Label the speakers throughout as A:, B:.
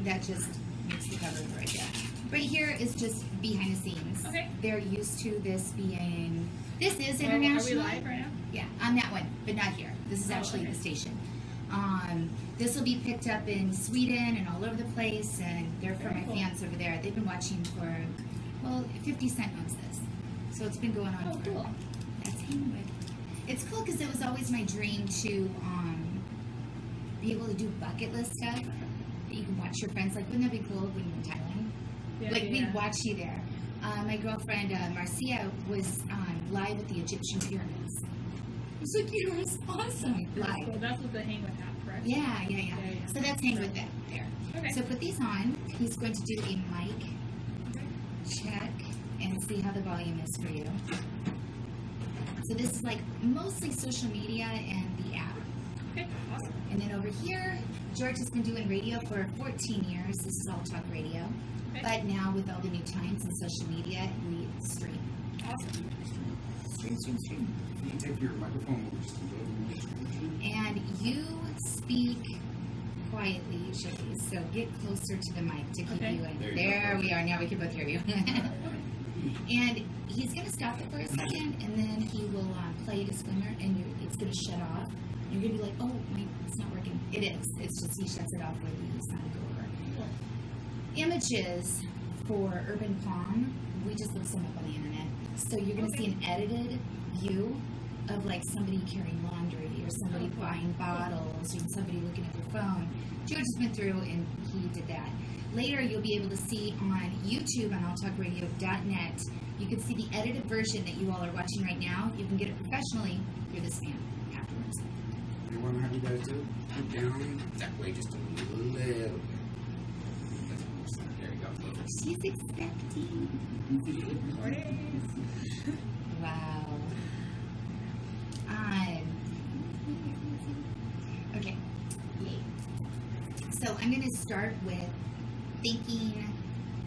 A: that just makes the cover right there. Right here is just behind the scenes.
B: Okay.
A: They're used to this being, this is
B: So
A: international.
B: are we live right now?
A: Yeah, on that one, but not here. This is actually the station. This will be picked up in Sweden and all over the place, and they're for my fans over there. They've been watching for, well, 50 Cent owns this. So it's been going on for
B: cool.
A: That's Hangwood. It's cool because it was always my dream to be able to do bucket list stuff that you can watch your friends. Like, wouldn't that be cool when you're in Thailand?
B: Yeah,
A: Like,
B: yeah.
A: we'd watch you there. My girlfriend, Marcia, was live at the Egyptian pyramids. I was like, you was awesome. Live.
B: So that's what the hang with hat, correct?
A: Yeah. So that's Hangwood there.
B: Okay.
A: So put these on. He's going to do a mic check and see how the volume is for you. So this is like mostly social media and the app.
B: Okay, awesome.
A: And then over here, George has been doing radio for 14 years. This is all talk radio.
B: Okay.
A: But now with all the new times and social media, we stream.
B: Awesome.
A: Stream.
C: You take your microphone over just a little bit.
A: And you speak quietly usually, so get closer to the mic to keep
B: Okay.
A: you in.
C: There you
A: There
C: go.
A: we are. Now we can both hear you. And he's going to stop it for a second, and then he will play a disclaimer, and it's going to shut off. You're going to be like, oh, it's not working. It is. It's just he shuts it off where the sound go over. Images for Urban Palm, we just looked some up on the internet. So you're going to see an edited view of like somebody carrying laundry or somebody buying bottles or somebody looking at their phone. George has been through and he did that. Later, you'll be able to see on YouTube on alltalkradio.net, you can see the edited version that you all are watching right now. You can get it professionally through the spam afterwards.
C: You want to have you guys do? Put down that way just a little bit. There you go.
A: She's expecting.
B: 4 days.
A: Wow. Okay. Yay. So I'm going to start with thanking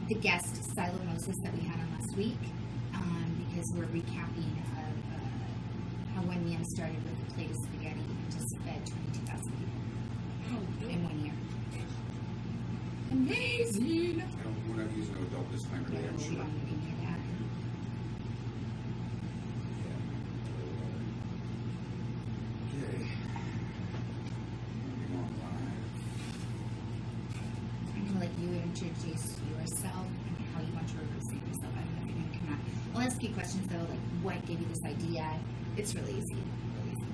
A: the guest, Silo Moses, that we had on last week, because we're recapping of how one man started with a plate of spaghetti and just fed 22,000 people in 1 year. Amazing!
C: We're not using an adult disclaimer today, I'm
A: We
C: sure.
A: don't even hear that.
C: Okay. Moving on live.
A: I'm going to let you introduce yourself and how you want to represent yourself. I don't know if you're going to come out. I'll ask you questions, though, like what gave you this idea. It's really easy. Really easy.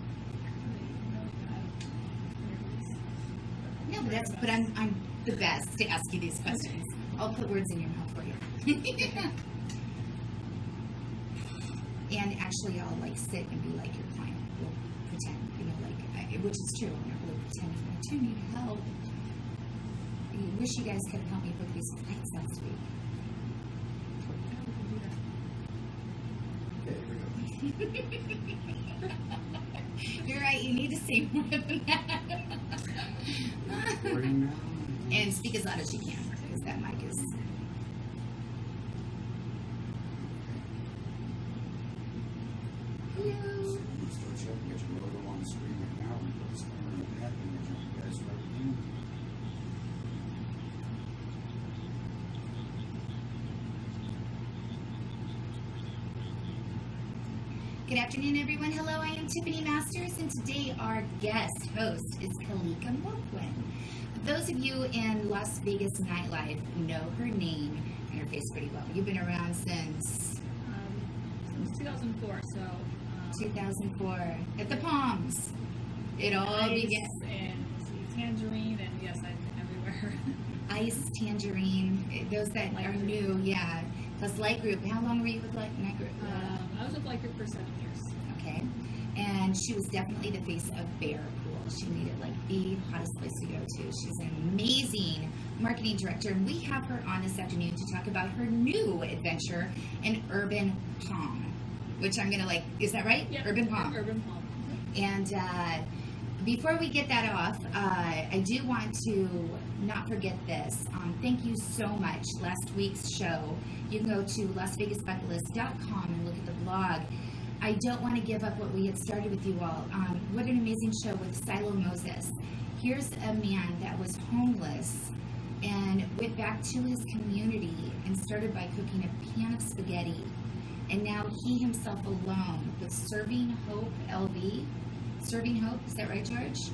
A: No, but I'm the best to ask you these questions. I'll put words in your mouth for you. And actually, I'll like sit and be like your client. We'll pretend, which is true. I'm not really pretending. I do need help. I wish you guys could help me book these flights last week.
C: Okay, here we go.
A: You're right. You need to say more than that.
C: Recording now.
A: And speak as loud as you can, because that mic is. Hello.
C: Start checking, get your logo on the screen right now. We put this camera in the back and we'll jump you guys right in.
A: Good afternoon, everyone. Hello, I am Tiffany Masters, and today our guest host is Kalika Moquin. Those of you in Las Vegas nightlife know her name and her face pretty well. You've been around since
B: 2004, so
A: 2004 at the Palms. It all began.
B: And Tangerine, and yes, I've been everywhere.
A: Ice, Tangerine, those that
B: Light
A: are
B: Group.
A: new, yeah. Plus Light Group. How long were you with Light Group?
B: I was with Light Group for 7 years.
A: Okay. And she was definitely the face of Bear Pool. She made it like the hottest place to go to. She's an amazing marketing director. And we have her on this afternoon to talk about her new adventure in Urban Palm, which I'm going to like, is that right?
B: Yep.
A: Urban Palm.
B: Urban Palm.
A: And before we get that off, I do want to not forget this. Thank you so much. Last week's show, you can go to lasvegasbucketlist.com and look at the blog. I don't want to give up what we had started with you all. What an amazing show with Silo Moses. Here's a man that was homeless and went back to his community and started by cooking a pan of spaghetti. And now he himself alone, with Serving Hope LV, Serving Hope, is that right, George?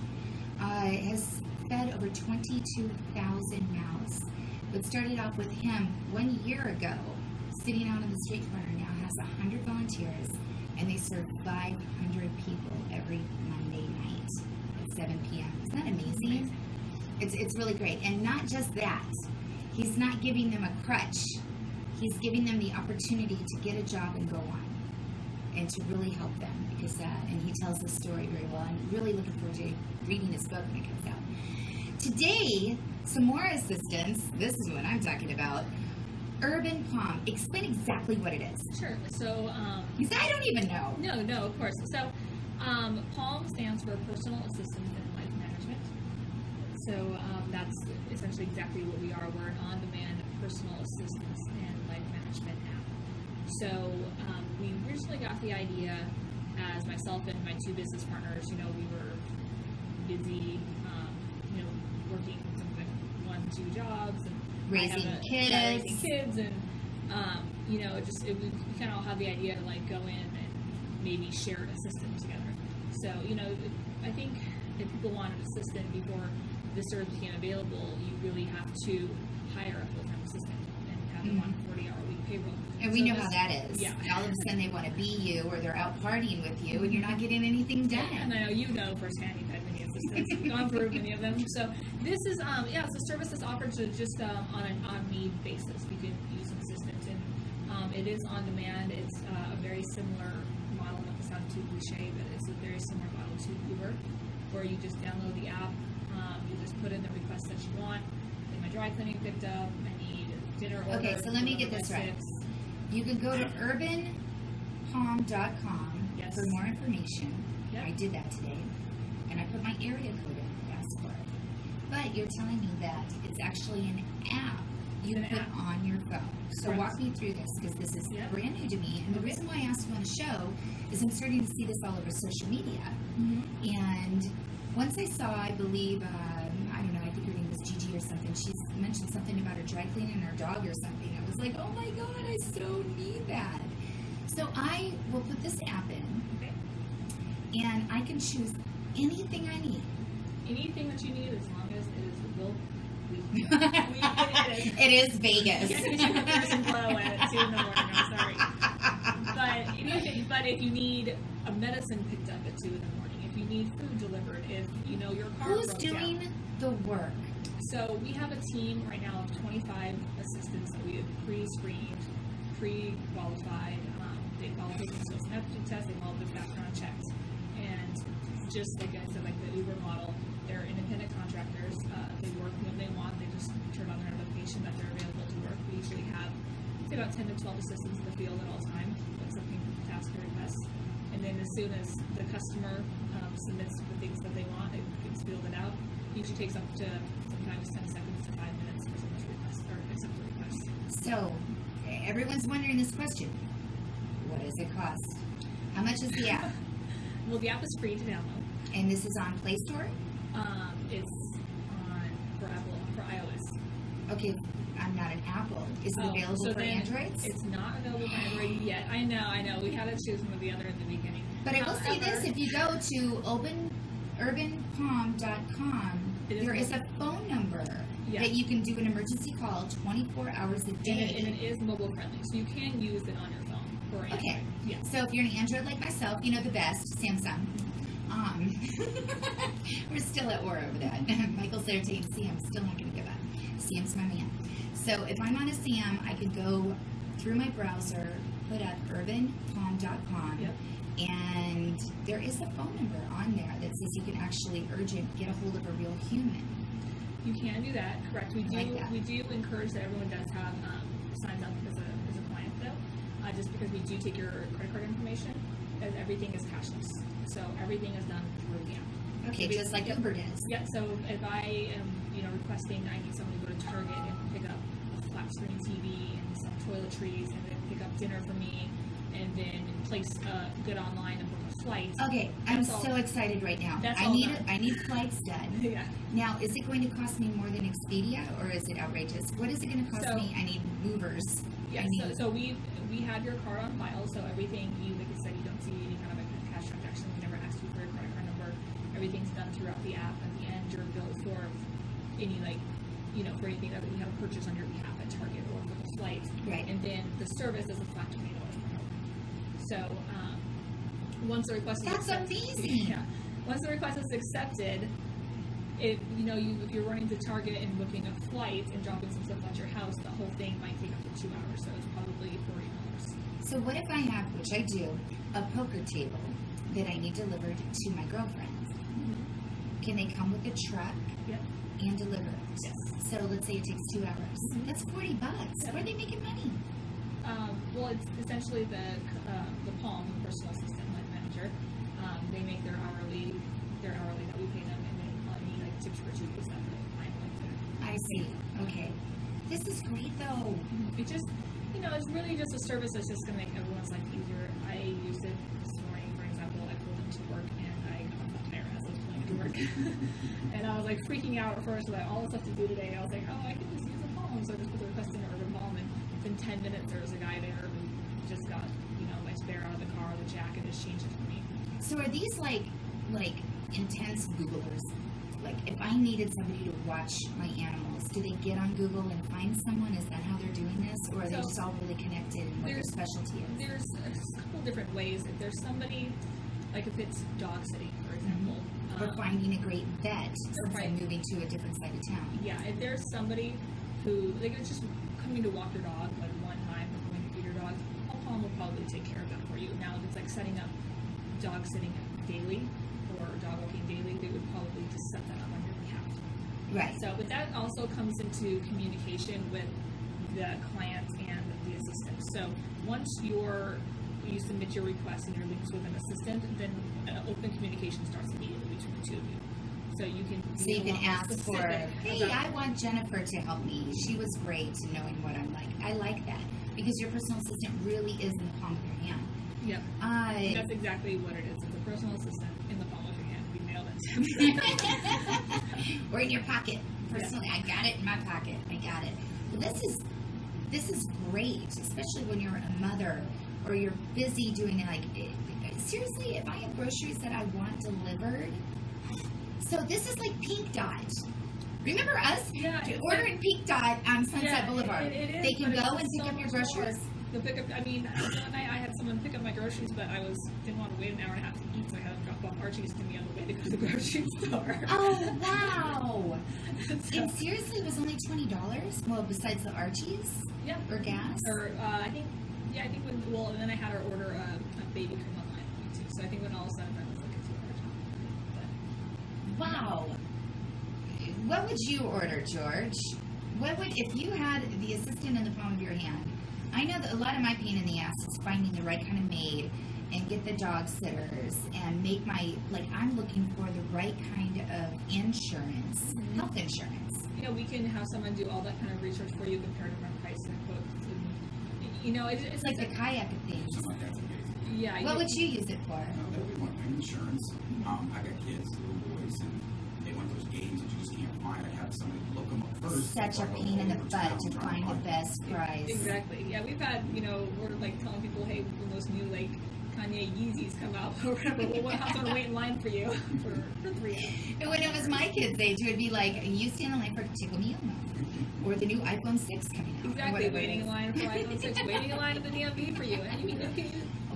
A: Has fed over 22,000 mouths. What started off with him 1 year ago, sitting out on the street corner, now has 100 volunteers, and they serve 500 people every Monday night at 7 p.m. Isn't that amazing? It's really great. And not just that, he's not giving them a crutch. He's giving them the opportunity to get a job and go on, and to really help them, because and he tells the story very well. I'm really looking forward to reading his book when it comes out. Today, some more assistance. This is what I'm talking about. Urban Palm. Explain exactly what it is.
B: Sure. So,
A: because I don't even know.
B: No, of course. So, PALM stands for Personal Assistance in Life Management. So, that's essentially exactly what we are. We're an on-demand personal assistance and life management app. So, we originally got the idea as myself and my two business partners. We were busy, working like 1-2 jobs and
A: raising kids,
B: and we kind of all had the idea to like go in and maybe share an assistant together. So I think if people want an assistant before this service became available, you really have to hire a full-time assistant and have them on a 40-hour-a-week payroll.
A: And we know how that is. Yeah. All of a sudden they want to be you, or they're out partying with you, and you're not getting anything done.
B: And I know firsthand you've had many assistants, gone through many of them. So this is it's a service that's offered to just on an on-need basis. You can use an assistant, and it is on demand. It's a very similar model. Not to sound too cliche, but it's a very similar model to Uber, where you just download the app, you just put in the request that you want. Get my dry cleaning picked up. I need dinner order.
A: Okay, so let me get this right. You can go to urbanpalm.com for more information. Yep. I did that today, and I put my area code in, asked for it. But you're telling me that it's actually an app you put on your phone. So walk me through this, because this is brand new to me. And the reason why I asked you on the show is I'm starting to see this all over social media. And once I saw, I believe, I don't know, I think her name was Gigi or something. She mentioned something about her dry cleaning her dog or something. I was like, oh my God, I so need that. So I will put this app in, and I can choose anything I need.
B: Anything that you need, as long as it is real.
A: It is Vegas.
B: You have some blow at 2 in the morning. I'm sorry, but if you need a medicine picked up at 2 in the morning, if you need food delivered, if your car
A: who's
B: broke
A: doing
B: down.
A: The work?
B: So we have a team right now of 25 assistants that we have pre-screened, pre-qualified. They've all taken skills and aptitude tests. They've all been background checked, and just like I said, like the Uber model, they're independent contractors. They work when they want. They just turn on their notification that they're available to work. We usually have about 10 to 12 assistants in the field at all times, with something task or requests. And then as soon as the customer submits the things that they want, it gets fielded out. It usually takes up to sometimes 10 seconds to 5 minutes for someone's request or accept the request.
A: So everyone's wondering this question: what does it cost? How much is the app?
B: Well, the app is free to download.
A: And this is on Play Store?
B: It's on for Apple, for iOS.
A: Okay, I'm not an Apple. Is it available for Androids?
B: It's not available for Android yet. I know. We had to choose one or the other in the beginning.
A: But I will say this: if you go to urbanpalm.com, there is a phone number that you can do an emergency call 24 hours a day.
B: And it is mobile friendly, so you can use it on your phone for Android.
A: Okay.
B: Yeah.
A: So if you're an Android like myself, you know the best, Samsung. We're still at war over that. Michael's there taking Sam. Still not going to give up. Sam's my man. So if I'm on a Sam, I could go through my browser, put up urbanpalm.com, and there is a phone number on there that says you can actually urgent get a hold of a real human.
B: You can do that, correct. We do encourage that everyone does have signs up as a client though, just because we do take your credit card information, as everything is cashless. So everything is done through the app.
A: Okay, just like Uber does.
B: Yeah, so if I am, requesting I need someone to go to Target and pick up a flat screen TV and some toiletries and then pick up dinner for me, and then place a good online and book a flight.
A: Okay, I'm so excited right now. I need flights done.
B: Yeah.
A: Now, is it going to cost me more than Expedia, or is it outrageous? What is it going to cost me? I need movers.
B: Yeah. So we have your card on file. So everything like you said, you don't see any kind of a cash transaction. We never asked you for your credit card number. Everything's done throughout the app. At the end, you're billed for any for anything that we have a purchase on your behalf at Target or for the flight.
A: Right.
B: And then the service is a flat $20 per hour. So once the request is
A: amazing.
B: Yeah. Once the request is accepted, if you're running to Target and booking a flight and dropping some stuff at your house, the whole thing might take up to 2 hours. So it's probably $40.
A: So what if I have, which I do, a poker table that I need delivered to my girlfriend?
B: Mm-hmm.
A: Can they come with a truck?
B: Yep.
A: And deliver it?
B: Yes.
A: So let's say it takes 2 hours.
B: Mm-hmm.
A: That's $40.
B: Yep.
A: Where are they making money?
B: Well, it's essentially the Palm, the personal assistant manager. They make their hourly that we pay them, and then any tips for Tuesdays that I like there.
A: I see. Okay. This is great though.
B: It just, it's really just a service that's just going to make everyone's life easier. I used it this morning, for example. I pulled into work and I got on the tire as I was pulling into work. And I was like freaking out at first with all the stuff to do today. I was like, I can just use a Palm. So I just put the request in Urban Palm, and within 10 minutes there was a guy there who just got, my spare out of the car, the jack, and just changed it for me.
A: So are these like intense Googlers? Like if I needed somebody to watch my animals, do they get on Google and find someone? Is that how they're doing this? Or are they just all really connected and what their specialty is?
B: There's a couple different ways. If there's somebody, like if it's dog sitting, for example.
A: Or finding a great vet since I'm moving to a different side of town.
B: Yeah, if there's somebody who, it's just coming to walk your dog like one time or going to feed your dog, Palm will probably take care of that for you. Now, if it's like setting up dog sitting daily or dog walking daily, they would probably just set that up on your behalf.
A: Right.
B: So, but that also comes into communication with the client and the assistant. So once you submit your request and you're linked with an assistant, then open communication starts immediately between the two of you. So you can
A: ask for, hey, I want Jennifer to help me. She was great in knowing what I'm like. I like that because your personal assistant really is in the palm of your hand.
B: Yep. That's exactly what it is. It's a personal assistant in the palm of your hand. We nailed it.
A: Or in your pocket. Personally, I got it in my pocket. I got it. Well, this is great, especially when you're a mother or you're busy doing seriously, if I have groceries that I want delivered. So this is like Pink Dot. Remember us?
B: Yeah.
A: Ordering Pink Dot on Sunset Boulevard.
B: It is,
A: they can go and pick up your groceries.
B: The pickup. I mean, I had someone pick up my groceries, but I didn't want to wait an hour and a half to eat, so I had to drop off Archie's to me on the way to go to the grocery store.
A: Oh wow! And seriously, it was only $20. Well, besides the Archie's.
B: Yeah.
A: Or gas.
B: Or I think and then I had her order a baby cream online too. So I think when all said and done, it was like a $2
A: Wow. What would you order, George? If you had the assistant in the palm of your hand? I know that a lot of my pain in the ass is finding the right kind of maid and get the dog sitters and make I'm looking for the right kind of insurance, health insurance.
B: We can have someone do all that kind of research for you, compare different prices and quotes. And,
A: it's like the kayak thing.
B: Yeah.
A: What would you use it for?
C: That would be one thing, insurance. I got kids, little boys, and they want those games that you just can't find. I have somebody look them up first.
A: Such a pain in the butt to find the best price.
B: Exactly. Yeah, we've had, we're telling people, hey, when those new Kanye Yeezys come out or whatever, we'll have to wait in line for you for 3 hours.
A: And when it was my kids' age, it would be like, you stand in line for Tickle Me Elmo. Or the new iPhone 6 coming out.
B: Exactly, waiting in line for iPhone 6, waiting in line at the DMV for you.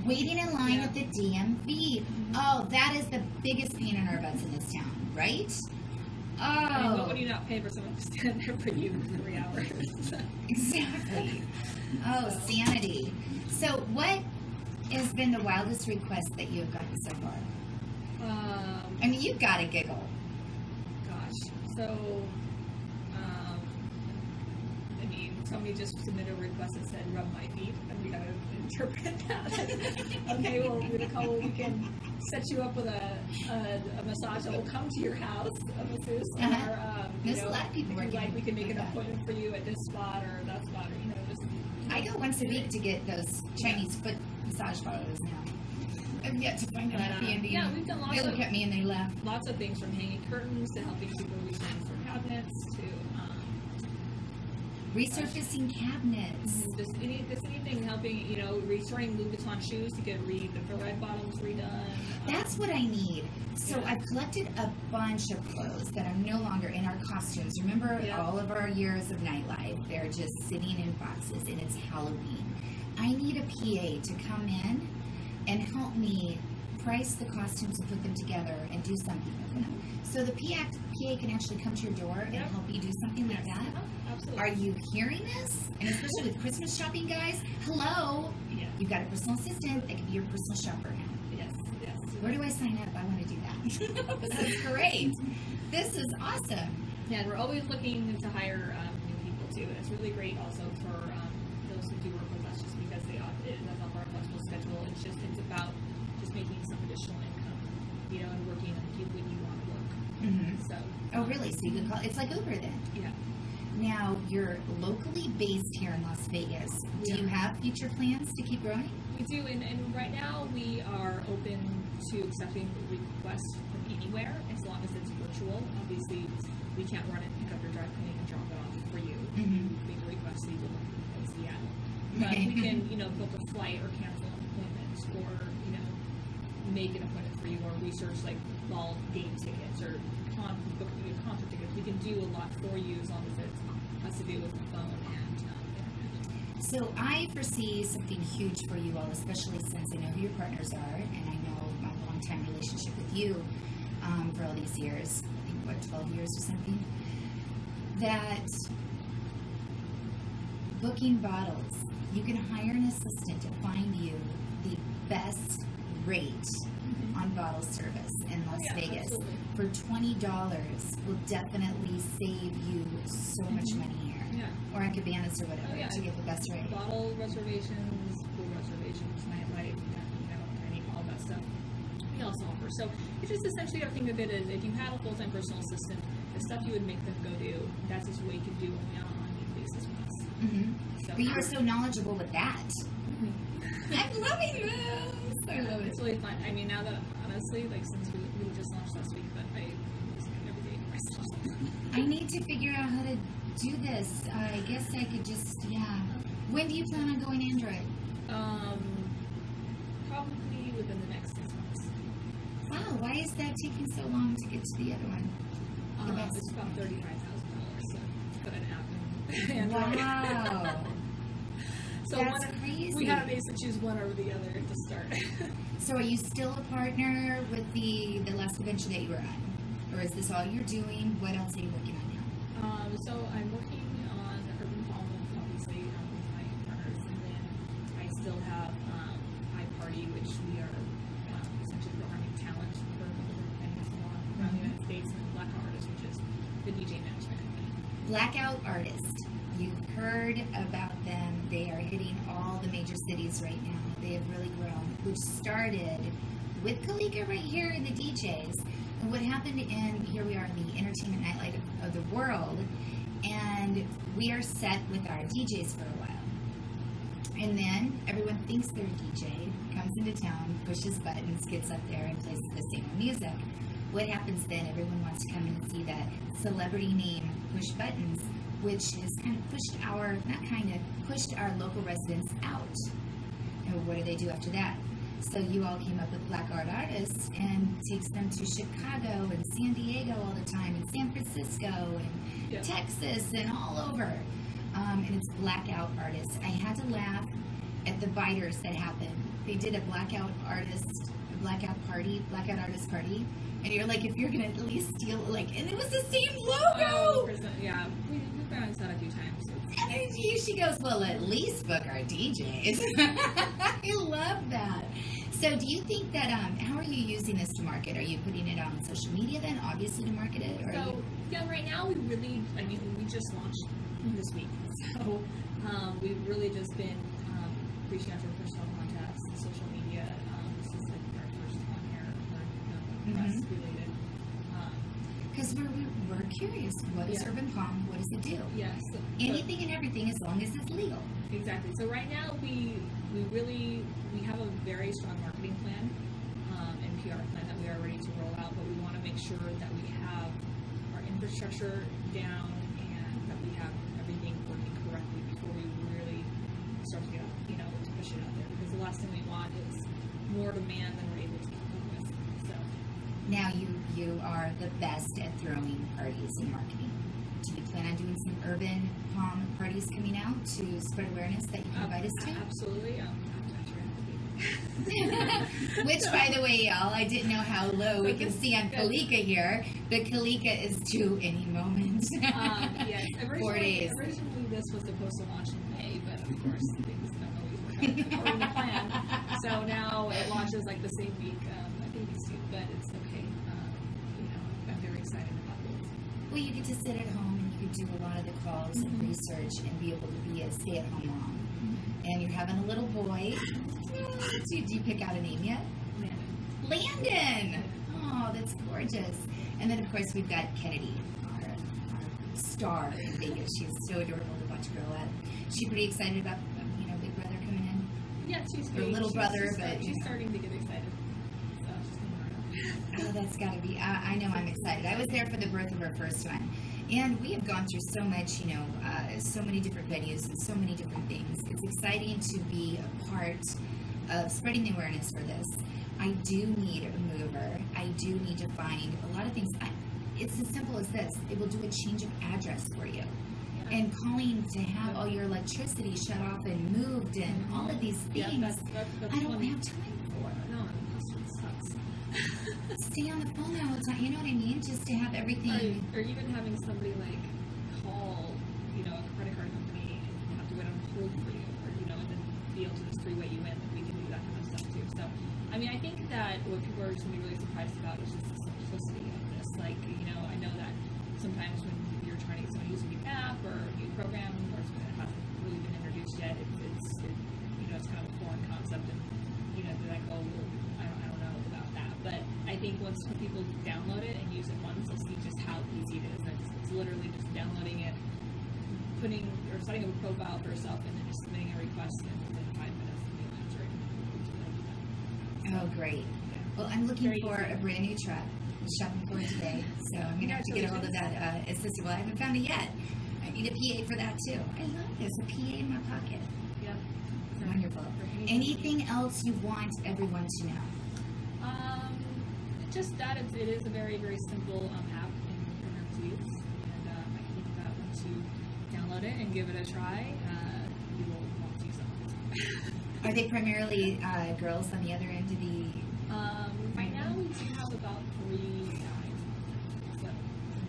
A: Waiting in line at the DMV. Oh, that is the biggest pain in our butts in this town, right? Oh.
B: I mean, what would you not pay for someone to stand there for you for 3 hours?
A: Exactly. Oh, sanity. So what has been the wildest request that you have gotten so far? I mean, you've got to giggle.
B: Gosh. So, somebody just submitted a request that said, rub my feet, and we got to interpret that. Okay, well, we can set you up with a massage that will come to your house, a masseuse, or,
A: There's a lot of people working
B: we can make an appointment for you at this spot or that spot, or, just...
A: I go once a week to get those Chinese foot massage parlors now. I've yet to find a happy ending.
B: Yeah, we've done lots
A: They
B: of
A: look at me and they laugh.
B: lots of things, from hanging curtains to helping people resurface their cabinets to
A: Resurfacing cabinets.
B: just anything helping, restoring Louboutin shoes to get the red bottoms redone.
A: That's what I need. So
B: Yeah.
A: I've collected a bunch of clothes that are no longer in our costumes. Remember
B: Yeah.
A: all of our years of nightlife? They're just sitting in boxes, and it's Halloween. I need a PA to come in and help me price the costumes and put them together and do something with them. So the PA can actually come to your door and
B: Yep.
A: help you do something like that.
B: Absolutely.
A: Are you hearing this? And especially with Christmas shopping, guys. Hello.
B: Yeah.
A: You've got a personal assistant that can be your personal shopper now.
B: Yes.
A: Where do I sign up? I want to do that. This is great. This is awesome.
B: Yeah, and we're always looking to hire new people too. And it's really great also for those who do work with us, just because it does help our flexible schedule. It's about just making some additional income, and working when you want to work.
A: Mm-hmm.
B: So.
A: Oh, really? So you can call it's like Uber then.
B: Yeah.
A: Now, you're locally based here in Las Vegas. Do you have future plans to keep growing?
B: We do, and right now we are open to accepting requests from anywhere, as long as it's virtual. Obviously, we can't run it, pick up your dry cleaning, and drop it off for you.
A: Mm-hmm.
B: Make a request, so you live in Seattle. But we can, book a flight or cancel an appointment, or, make an appointment for you, or research like ball game tickets, or book you a concert tickets. We can do a lot for you, as long as it has to do with the phone and internet.
A: So I foresee something huge for you all, especially since I know who your partners are, and I know my long-time relationship with you for all these years. I think, 12 years or something. That booking bottles, you can hire an assistant to find you the best rate on bottle service in Las Vegas.
B: Absolutely.
A: For $20 will definitely save you so much money here.
B: Yeah.
A: Or at Cabanas or whatever,
B: Oh, yeah.
A: to get the best rate.
B: Bottle reservations, pool reservations, nightlife, training, all that stuff. We also offer. So it's just essentially, I think of it as, if you had a full-time personal assistant, the stuff you would make them go do, that's just what you can do only on a need basis with us.
A: Mm-hmm.
B: So,
A: But you are so knowledgeable with that. I'm loving this. I love it.
B: It's really fun. I mean, now that, honestly, since we just launched last week, but I use it every day myself.
A: I need to figure out how to do this. I guess I could just, When do you plan on going Android?
B: Probably within the next 6 months.
A: Wow, why is that taking so long to get to the other one?
B: It's about $35,000 to put an app in Android.
A: Wow.
B: So
A: That's crazy.
B: We had to basically choose one over the other to start.
A: So are you still a partner with the last convention that you were at? Or is this all you're doing? What else are you working on now?
B: So I'm working on Urban Palm, obviously, with my partners, and then I still have iParty, which we are essentially programming talent for a couple different things around the United States, and Black Artist, which is the DJ management company.
A: Blackout Artist. You've heard about them. They are hitting all the major cities right now. They have really grown, which started with Kalika right here in the DJs. And what happened here we are in the entertainment nightlife of the world, and we are set with our DJs for a while. And then everyone thinks they're a DJ, comes into town, pushes buttons, gets up there and plays the same music. What happens then? Everyone wants to come in and see that celebrity name, push buttons, which has kind of pushed our local residents out. And what do they do after that? So you all came up with Black Art Artists, and takes them to Chicago and San Diego all the time, and San Francisco and Texas and all over. And it's Blackout Artists. I had to laugh at the biters that happened. They did a Blackout Artist, Blackout Artist party. And you're like, if you're going to at least steal, and it was the same logo!
B: 100%, yeah. We've been that a few times.
A: And she goes, well, at least book our DJs. I love that. So do you think that, how are you using this to market? Are you putting it on social media then, obviously, to market it? Or
B: right now we just launched this week. So we've really just been reaching out to our personal contacts and social media. This is our first on-air press related.
A: Because we're curious. What is Urban Palm? What does it do?
B: Yes.
A: Anything and everything, as long as it's legal.
B: Exactly. So right now we we have a very strong marketing plan and PR plan that we are ready to roll out, but we want to make sure that we have our infrastructure down and that we have everything working correctly before we really start to get out, to push it out there. Because the last thing we want is more demand than we're able to keep up with. So
A: now you are the best at throwing parties and marketing. Do you plan on doing some urban palm parties coming out to spread awareness that you can invite us to?
B: Absolutely.
A: Which, by the way, y'all, I didn't know how low we can see on Kalika here, but Kalika is due any moment.
B: Yes,
A: 4 days.
B: Originally, this was supposed to launch in May, but of course, things don't always work out according to plan. So now it launches like the same week. I think it's due, but it's okay. I'm very excited about it.
A: Well, you get to sit at home and you can do a lot of the calls and research and be able to be a stay-at-home mom. And you're having a little boy. Did you pick out a name yet? Landon! Oh, that's gorgeous. And then, of course, we've got Kennedy, our star in Vegas. She's so adorable to watch grow up. She's pretty excited about, Big Brother coming in.
B: Yeah, she's
A: her little brother, but
B: she's starting to get excited. So she's
A: oh, that's got to be. I know I'm excited. I was there for the birth of her first one. And we have gone through so much, so many different venues and so many different things. It's exciting to be a part of spreading the awareness for this. I do need a mover. I do need to find a lot of things. It's as simple as this. It will do a change of address for you. And calling to have all your electricity shut off and moved and all of these things,
B: that's
A: I don't have time for.
B: No, it sucks.
A: Stay on the phone all the time. You know what I mean? Just to have everything.
B: Or even having somebody like call, a credit card company and have to wait on hold for you, or and then be able to just three-way you in. We can do that kind of stuff too. So, I think that what people are just gonna be really surprised about is just the simplicity of this. Like, I know that sometimes when you're trying to get someone to use a new app or a new program or something that hasn't really been introduced yet, it's kind of a foreign concept, and they're like, oh, well, I don't know about that. But I think once people download it and use it once, they'll see just how easy it is. It's literally just downloading it, setting up a profile for yourself, and then just submitting a request, and within 5 minutes, you'll answer it.
A: Oh, great. Well, I'm looking for a brand new truck. I'm shopping for it today, so I'm going to have to get a hold of that assistant. Well, I haven't found it yet. I need a PA for that, too. I love this, a PA in my pocket.
B: Yep.
A: Wonderful. Anything else you want everyone to know?
B: Just that it is a very, very simple app in to use, and I think that once you download it and give it a try, you will want to use it.
A: Are they primarily girls on the other end of the?
B: Right now we do have about 3 guys, so, and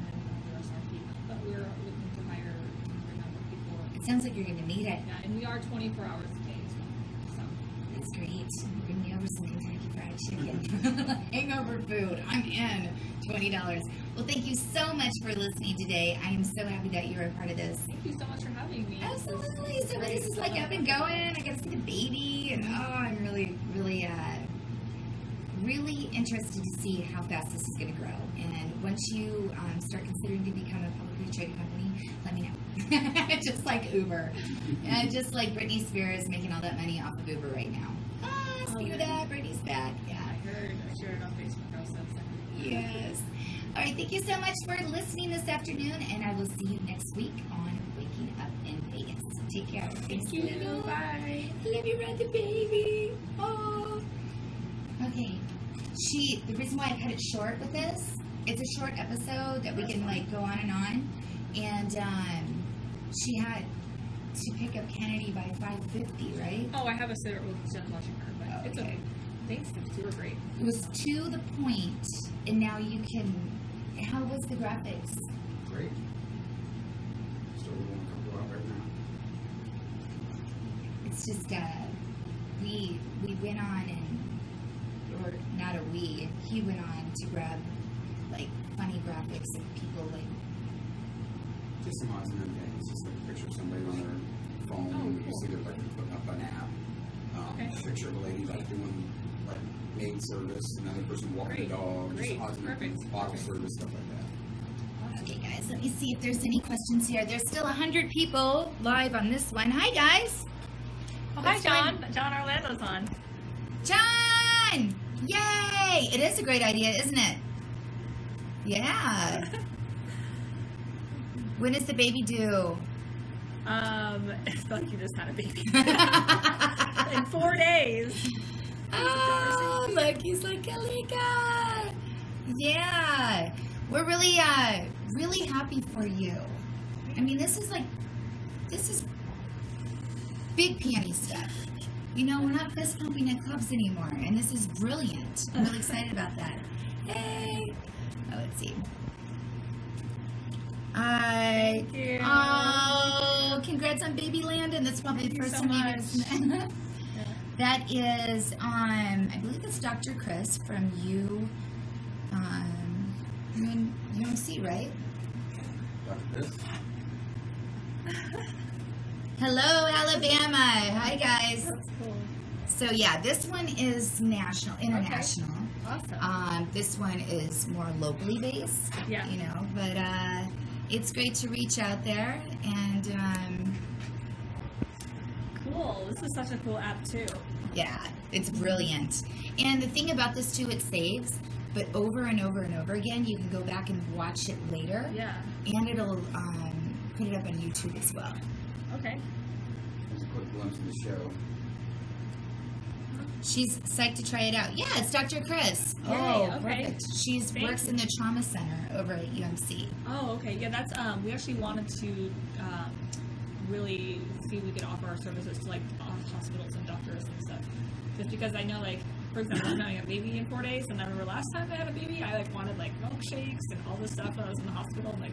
B: then the rest are female. But we're looking to hire a number of people.
A: It sounds like you're going to need it.
B: Yeah, and we are 24 hours a day as well. So
A: that's great. Bring me over some Kentucky Fried Chicken. Hangover food. I'm in. $20. Well, thank you so much for listening today. I am so happy that you're a part of this.
B: Thank you so much for having me.
A: Absolutely. So this is like up and going. I got to see the baby, and I'm really, really, really interested to see how fast this is going to grow. And once you start considering to become a publicly traded company, let me know. Just like Uber, and just like Britney Spears making all that money off of Uber right now. Speaking of that, Britney's back. Yeah.
B: I shared it on Facebook also.
A: Yes. All right. Thank you so much for listening this afternoon, and I will see you next week on Waking Up in Vegas. Take care.
B: Thank you. Bye.
A: Love you, the baby. Oh. Okay. The reason why I cut it short with this, it's a short episode that we can go on, and she had to pick up Kennedy by 5:50, right?
B: Oh, I have a sitter with Jen watching her, but it's okay. Thanks, you were great.
A: It was to the point, and now you can. How was the graphics?
C: Great. Still doing a couple out right now.
A: It's just we went on or not a we. He went on to grab funny graphics of people
C: Just some odds and ends things. Just like a picture of somebody on their phone.
B: Oh,
C: You see they're putting up an app. A picture of a lady doing maid service, another person walking the dog.
B: Great.
C: Just odds and ends, bottle service, stuff like that.
A: Okay, guys, let me see if there's any questions here. There's still 100 people live on this one. Hi, guys.
B: Oh, hi,
A: It's
B: John.
A: fun.
B: John Orlando's on.
A: John! Yay! It is a great idea, isn't it? Yeah. When is the baby due?
B: It's like you just had a baby. In 4 days.
A: Oh, look, he's like Kalika. Yeah. We're really, really happy for you. I mean, this is big panty stuff. You know, we're not fist pumping at clubs anymore, and this is brilliant. I'm really excited about that. Hey. Oh, let's see.
B: Thank you.
A: Oh, congrats on baby Landon. That's probably the first time you've ever. That is, I believe it's Dr. Chris from UMC, right?
C: Dr. Chris?
A: Hello, Alabama. Hi, guys.
B: That's cool.
A: So, yeah, this one is international.
B: Okay. Awesome.
A: This one is more locally based,
B: Yeah.
A: you know, but it's great to reach out there and,
B: Cool. This is such a cool app, too.
A: yeah, it's brilliant. And the thing about this, too, it saves, but over and over and over again, you can go back and watch it later.
B: Yeah.
A: And it'll put it up on YouTube as well.
B: Okay.
C: There's a quick glimpse of the show.
A: She's psyched to try it out. Yeah, it's Dr. Chris.
B: Yay,
A: Oh,
B: okay.
A: perfect. She works in the trauma center over at UMC.
B: Oh, okay. Yeah, that's, we actually wanted to really see if we could offer our services to, like, hospitals and doctors and stuff. Just because I know, like, for example, I'm having a baby in 4 days, and I remember last time I had a baby, I, like, wanted, like, milkshakes and all this stuff when I was in the hospital. Like,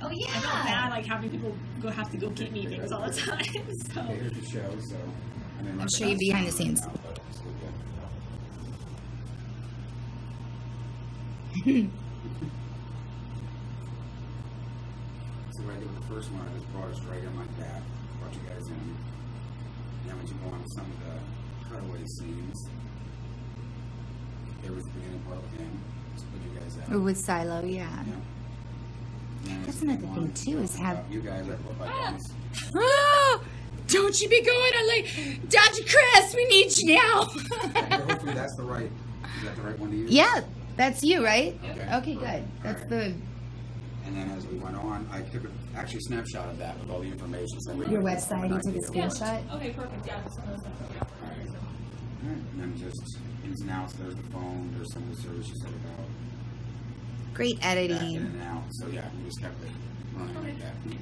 A: Oh, yeah.
B: I felt bad, like, having people have to go get me things all the time. So,
C: Okay, here's the show, so... I mean,
A: I'll show you behind the scenes.
C: Now, but it's still good. So what I did with the first one, I just brought us right in like that, brought you guys in. Then once you go on to some of the cutaway scenes, there was the beginning part of the game, just put you guys out.
A: With Silo, yeah.
C: Yeah. And
A: That's
C: it's
A: another
C: going
A: thing,
C: on
A: too, is have-
C: about you guys that look like guns.
A: Oh, don't you be going on like, Dr. Chris, we need you now.
C: Hopefully that's the right, is that the right one to use?
A: Yeah, that's you, right?
C: Okay.
A: Okay, good. That's
C: All
A: the
C: right. And then as we went on, I took actually a snapshot of that with all the information. So
A: your website. You took a screenshot.
B: okay, perfect. Yeah, some of those stuff. Yeah. All right, so.
C: Alright, and then just ins and outs, there's the phone, there's some of the service you said about
A: Great
C: that in
A: editing.
C: and out. So yeah, we just kept it running like that. Yeah,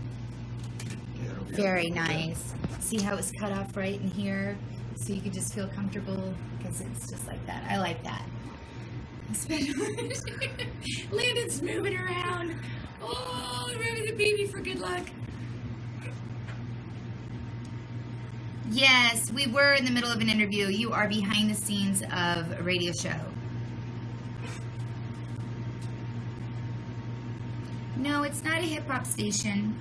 C: that'll be
A: Very
C: it.
A: nice. See how it's cut off right in here? So you can just feel comfortable because it's just like that. I like that. Landon's moving around. Oh, remember the baby for good luck. Yes, we were in the middle of an interview. You are behind the scenes of a radio show. No, it's not a hip hop station.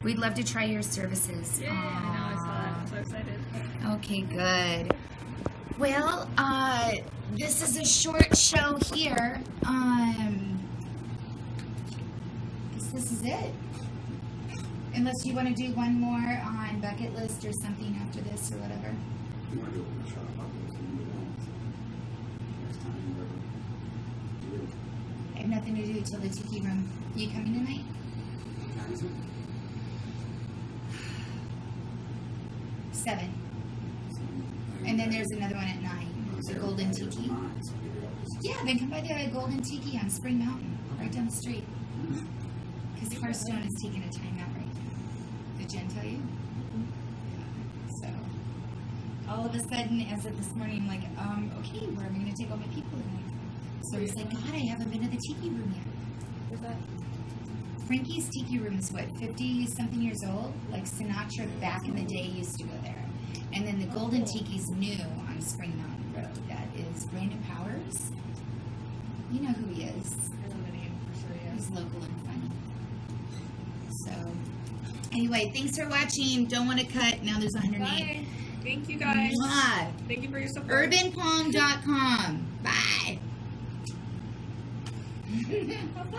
A: We'd love to try your services.
B: Yeah, I know. I saw that. I'm so excited.
A: Okay, good. Well, this is a short show here. Guess this is it. Unless you want to do one more on bucket list or something after this or whatever.
C: You want to do a shot about this and move on. Next time, whatever. Do it.
A: I have nothing to do till the tiki room. You coming tonight?
C: What time is it?
A: 7. And then there's another one at 9. The Golden Tiki. Yeah, then come by the Golden Tiki on Spring Mountain, right down the street. Because Carstone is taking a timeout right now. Did Jen tell you? Yeah. So, all of a sudden, as of this morning, I'm like, okay, where am I going to take all my people tonight? So I was like, God, I haven't been to the Tiki room yet.
B: Where's that?
A: Frankie's Tiki room is what, 50-something years old? Like Sinatra back in the day used to go there. And then the Golden Tiki's new on Spring Mountain Road. That is Brandon Powers. You know who he is.
B: I know the name for sure, yeah.
A: He's local and funny. So, anyway, thanks for watching. Don't want to cut. Now there's 108.
B: Bye. Thank you, guys.
A: Mwah.
B: Thank you for your support.
A: UrbanPalm.com. Bye.
B: Bye-bye.